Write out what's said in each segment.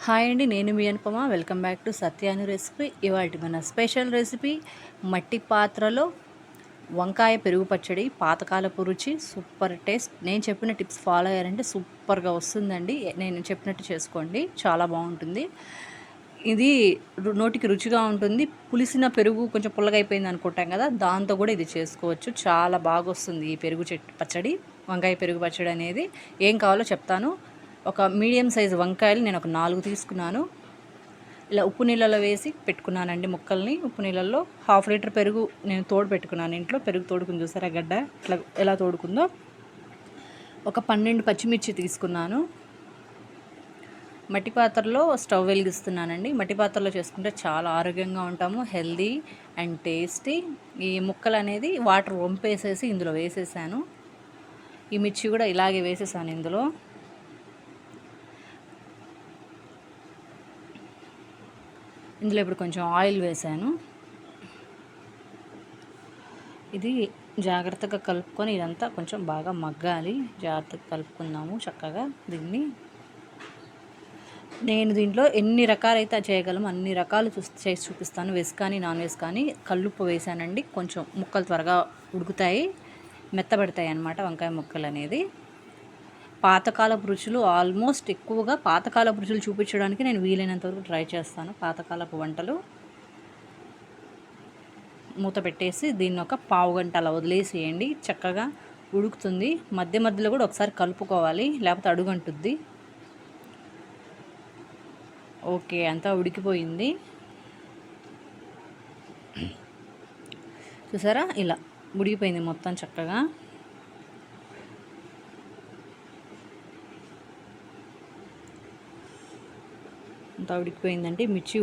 Hi అండి, నేను మీ Anupama. Welcome back to Satya Anu recipe. ఇవాళ మన స్పెషల్ రెసిపీ మట్టి పాత్రలో వంకాయ పెరుగు పచ్చడి. పాతకాలపు రుచి, సూపర్ టేస్ట్. నేను చెప్పిన టిప్స్ ఫాలో అయ్యారంటే సూపర్గా వస్తుందండి. నేను చెప్పినట్టు చేసుకోండి, చాలా బాగుంటుంది. ఇది నోటికి రుచిగా ఉంటుంది. పులిసిన పెరుగు కొంచెం పుల్లగా అయిపోయింది అనుకుంటాం కదా, దాంతో కూడా ఇది చేసుకోవచ్చు. చాలా బాగా వస్తుంది ఈ పెరుగు పచ్చడి, వంకాయ పెరుగు పచ్చడి అనేది. ఏం కావాలో చెప్తాను. ఒక మీడియం సైజు వంకాయలు నేను ఒక 4 తీసుకున్నాను. ఇలా ఉప్పు నీళ్ళలో వేసి పెట్టుకున్నానండి ముక్కల్ని. ఉప్పు నీళ్ళల్లో 1/2 లీటర్ పెరుగు నేను తోడు పెట్టుకున్నాను. ఇంట్లో పెరుగు తోడుకుని చూసారా గడ్డ ఇట్లా ఎలా తోడుకుందో. ఒక 12 పచ్చిమిర్చి తీసుకున్నాను. మట్టి పాత్రలో స్టవ్ వెలిగిస్తున్నానండి. మట్టి పాత్రలో చేసుకుంటే చాలా ఆరోగ్యంగా ఉంటాము, హెల్దీ అండ్ టేస్టీ. ఈ ముక్కలు అనేది వాటర్ వంపేసేసి ఇందులో వేసేసాను. ఈ మిర్చి కూడా ఇలాగే వేసేసాను ఇందులో. ఇందులో ఇప్పుడు కొంచెం ఆయిల్ వేసాను. ఇది జాగ్రత్తగా కలుపుకొని ఇదంతా కొంచెం బాగా మగ్గాలి. జాగ్రత్తగా కలుపుకుందాము చక్కగా దీన్ని. నేను దీంట్లో ఎన్ని రకాలైతే చేయగలము అన్ని రకాలు చేసి చూపిస్తాను. వెజ్ కానీ నాన్ వెజ్ కానీ. కల్లుప్పు వేసానండి, కొంచెం ముక్కలు త్వరగా ఉడుకుతాయి, మెత్తబడతాయి అన్నమాట వంకాయ ముక్కలు అనేది. పాతకాలపు రుచులు ఆల్మోస్ట్ ఎక్కువగా పాతకాలపు రుచులు చూపించడానికి నేను వీలైనంత వరకు ట్రై చేస్తాను. పాతకాలపు వంటలు. మూత పెట్టేసి దీన్ని ఒక పావు గంట అలా వదిలేసేయండి, చక్కగా ఉడుకుతుంది. మధ్య మధ్యలో కూడా ఒకసారి కలుపుకోవాలి, లేకపోతే అడుగంటుద్ది. ఓకే, అంతా ఉడికిపోయింది చూసారా, ఇలా ఉడికిపోయింది మొత్తం చక్కగా. అంతా ఉడికిపోయిందంటే మిర్చి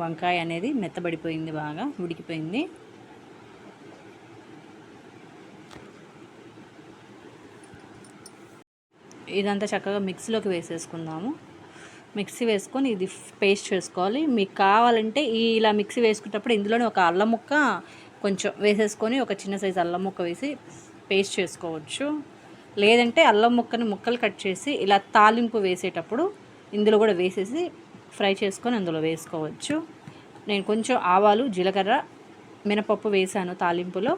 వంకాయ అనేది మెత్తబడిపోయింది, బాగా ఉడికిపోయింది. ఇదంతా చక్కగా మిక్సీలోకి వేసేసుకుందాము. మిక్సీ వేసుకొని ఇది పేస్ట్ చేసుకోవాలి. మీకు కావాలంటే ఇలా మిక్సీ వేసుకునేటప్పుడు ఇందులోనే ఒక అల్లం ముక్క కొంచెం వేసేసుకొని, ఒక చిన్న సైజు అల్లం ముక్క వేసి పేస్ట్ చేసుకోవచ్చు. లేదంటే అల్లం ముక్కని ముక్కలు కట్ చేసి ఇలా తాలింపు వేసేటప్పుడు ఇందులో కూడా వేసేసి ఫ్రై చేసుకొని అందులో వేసుకోవచ్చు. నేను కొంచెం ఆవాలు, జీలకర్ర, మినపప్పు వేసాను తాలింపులో.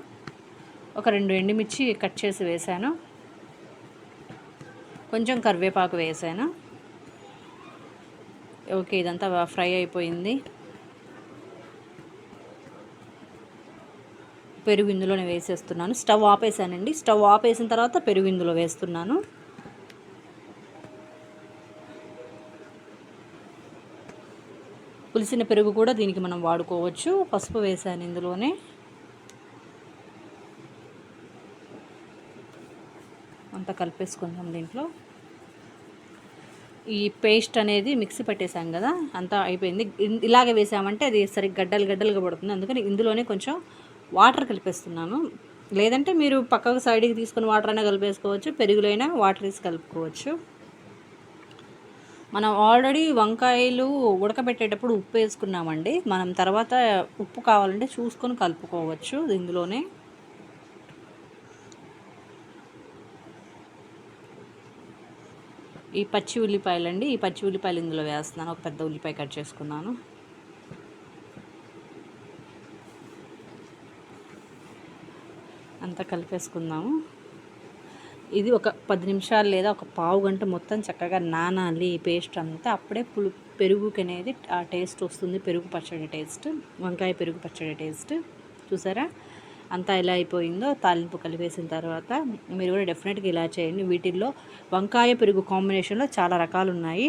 ఒక 2 ఎండుమిర్చి కట్ చేసి వేసాను. కొంచెం కరివేపాకు వేసాను. ఓకే, ఇదంతా ఫ్రై అయిపోయింది. పెరుగు ఇందులోనే వేసేస్తున్నాను. స్టవ్ ఆపేసానండి. స్టవ్ ఆపేసిన తర్వాత పెరుగు ఇందులో వేస్తున్నాను. పులిసిన పెరుగు కూడా దీనికి మనం వాడుకోవచ్చు. పసుపు వేసాను ఇందులోనే. అంతా కలిపేసుకుందాం దీంట్లో. ఈ పేస్ట్ అనేది మిక్సీ పట్టేసాం కదా, అంతా అయిపోయింది. ఇలాగే వేసామంటే అది సరిగ్గా గడ్డలుగా పడుతుంది. అందుకని ఇందులోనే కొంచెం వాటర్ కలిపేస్తున్నాను. లేదంటే మీరు పక్కకు సైడ్కి తీసుకుని వాటర్ అయినా కలిపేసుకోవచ్చు, పెరుగులో అయినా వాటర్ వేసి కలుపుకోవచ్చు. మనం ఆల్రెడీ వంకాయలు ఉడకబెట్టేటప్పుడు ఉప్పు వేసుకున్నామండి. మనం తర్వాత ఉప్పు కావాలంటే చూసుకొని కలుపుకోవచ్చు ఇందులోనే. ఈ పచ్చి ఉల్లిపాయలు అండి, ఈ పచ్చి ఉల్లిపాయలు ఇందులో వేస్తున్నాను. ఒక పెద్ద ఉల్లిపాయ కట్ చేసుకున్నాను. అంతా కలిపేసుకుందాము. ఇది ఒక 10 నిమిషాలు లేదా ఒక పావు గంట మొత్తం చక్కగా నానాలి ఈ పేస్ట్ అంతా. అప్పుడే పెరుగుకి అనేది ఆ టేస్ట్ వస్తుంది, పెరుగు పచ్చడి టేస్ట్, వంకాయ పెరుగు పచ్చడి టేస్ట్. చూసారా అంతా ఎలా అయిపోయిందో. తాలింపు కలిపేసిన తర్వాత మీరు కూడా డెఫినెట్గా ఇలా చేయండి. వీటిల్లో వంకాయ పెరుగు కాంబినేషన్లో చాలా రకాలు ఉన్నాయి.